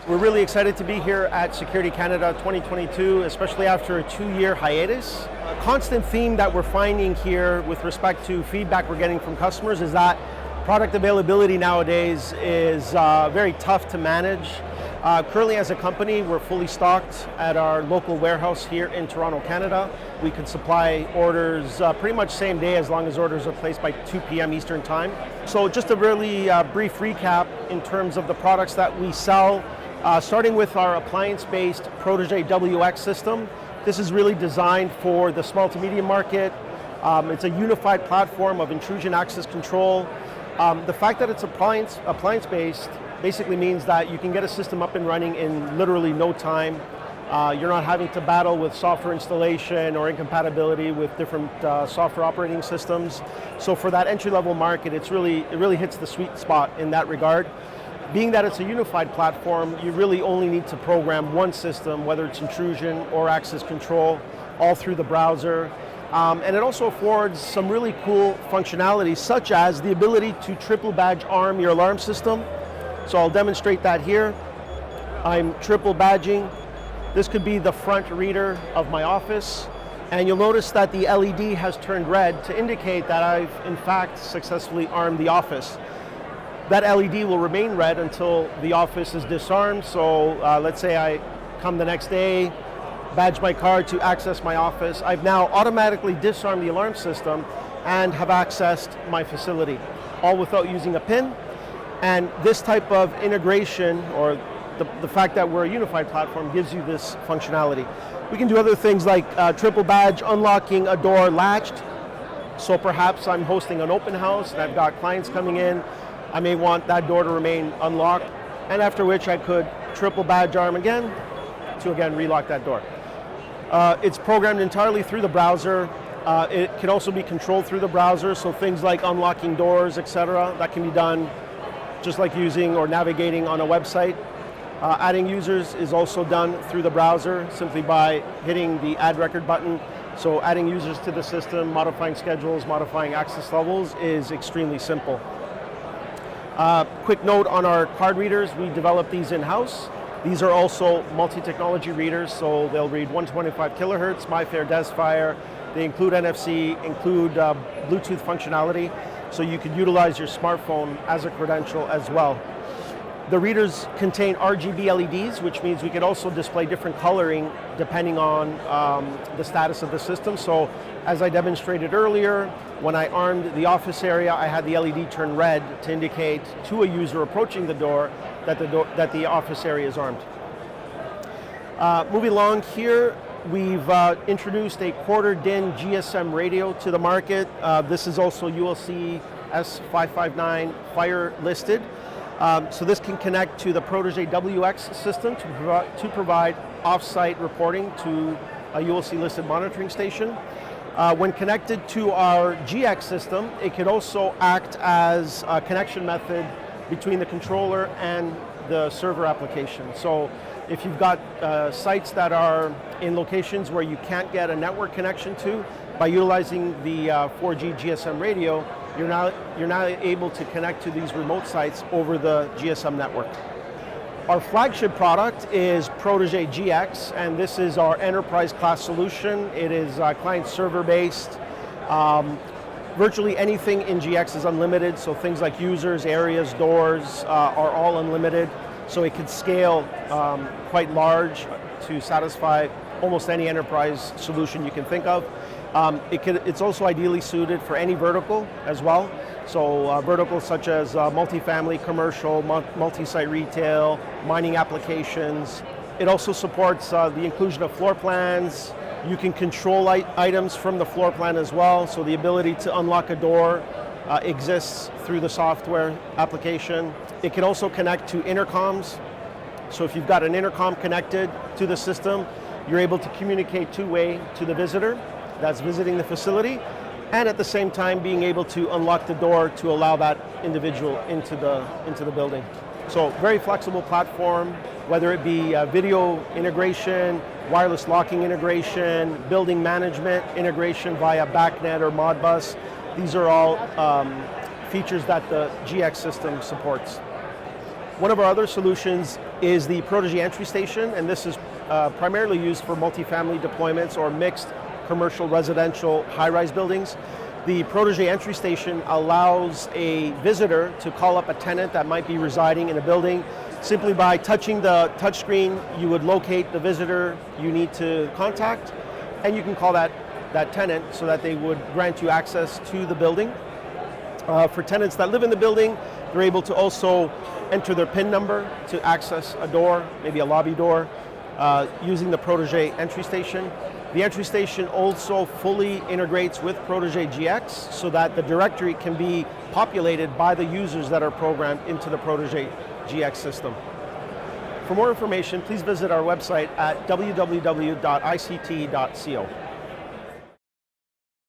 We're really excited to be here at Security Canada 2022, especially after a 2-year hiatus. A constant theme that we're finding here with respect to feedback we're getting from customers is that product availability nowadays is very tough to manage. Currently as a company, we're fully stocked at our local warehouse here in Toronto, Canada. We could supply orders pretty much same day as long as orders are placed by 2 p.m. Eastern Time. So just a really brief recap in terms of the products that we sell, starting with our appliance-based Protégé WX system. This is really designed for the small to medium market. It's a unified platform of intrusion access control. The fact that it's appliance-based basically means that you can get a system up and running in literally no time. You're not having to battle with software installation or incompatibility with different software operating systems. So for that entry-level market, it really hits the sweet spot in that regard. Being that it's a unified platform, you really only need to program one system, whether it's intrusion or access control, all through the browser. And it also affords some really cool functionality, such as the ability to triple badge arm your alarm system. So I'll demonstrate that here. I'm triple badging. This could be the front reader of my office. And you'll notice that the LED has turned red to indicate that I've in fact successfully armed the office. That LED will remain red until the office is disarmed. So let's say I come the next day, badge my card to access my office. I've now automatically disarmed the alarm system and have accessed my facility, all without using a PIN. And this type of integration, or the fact that we're a unified platform, gives you this functionality. We can do other things like triple badge, unlocking a door latched. So perhaps I'm hosting an open house and I've got clients coming in. I may want that door to remain unlocked, and after which I could triple badge arm again to again relock that door. It's programmed entirely through the browser. It can also be controlled through the browser, so things like unlocking doors, etc., that can be done just like using or navigating on a website. Adding users is also done through the browser simply by hitting the add record button. So adding users to the system, modifying schedules, modifying access levels is extremely simple. Quick note on our card readers, we developed these in-house. These are also multi-technology readers, so they'll read 125 kilohertz, MyFair, DesFire. They include NFC, include Bluetooth functionality, so you can utilize your smartphone as a credential as well. The readers contain RGB LEDs, which means we can also display different coloring depending on the status of the system. So as I demonstrated earlier, when I armed the office area, I had the LED turn red to indicate to a user approaching the door that the office area is armed. Moving along here, we've introduced a quarter DIN GSM radio to the market. This is also ULC S559 fire listed. So this can connect to the Protégé WX system to provide off-site reporting to a ULC listed monitoring station. When connected to our GX system, it can also act as a connection method between the controller and the server application. So if you've got sites that are in locations where you can't get a network connection to, by utilizing the 4G GSM radio, you're now able to connect to these remote sites over the GSM network. Our flagship product is Protégé GX, and this is our enterprise class solution. It is client server based. Virtually anything in GX is unlimited, so things like users, areas, doors are all unlimited. So it could scale quite large to satisfy almost any enterprise solution you can think of. It's also ideally suited for any vertical as well. So verticals such as multifamily, commercial, multi-site retail, mining applications. It also supports the inclusion of floor plans. You can control items from the floor plan as well. So the ability to unlock a door exists through the software application. It can also connect to intercoms. So if you've got an intercom connected to the system, you're able to communicate two-way to the visitor that's visiting the facility, and at the same time being able to unlock the door to allow that individual into the building. So very flexible platform, whether it be video integration, wireless locking integration, building management integration via BACnet or Modbus. These are all features that the GX system supports. One of our other solutions is the Protégé entry station, and this is primarily used for multifamily deployments or mixed commercial, residential, high-rise buildings. The Protégé entry station allows a visitor to call up a tenant that might be residing in a building. Simply by touching the touchscreen, you would locate the visitor you need to contact, and you can call that tenant so that they would grant you access to the building. For tenants that live in the building, they're able to also enter their PIN number to access a door, maybe a lobby door, using the Protégé entry station. The entry station also fully integrates with Protégé GX so that the directory can be populated by the users that are programmed into the Protégé GX system. For more information, please visit our website at www.ict.co.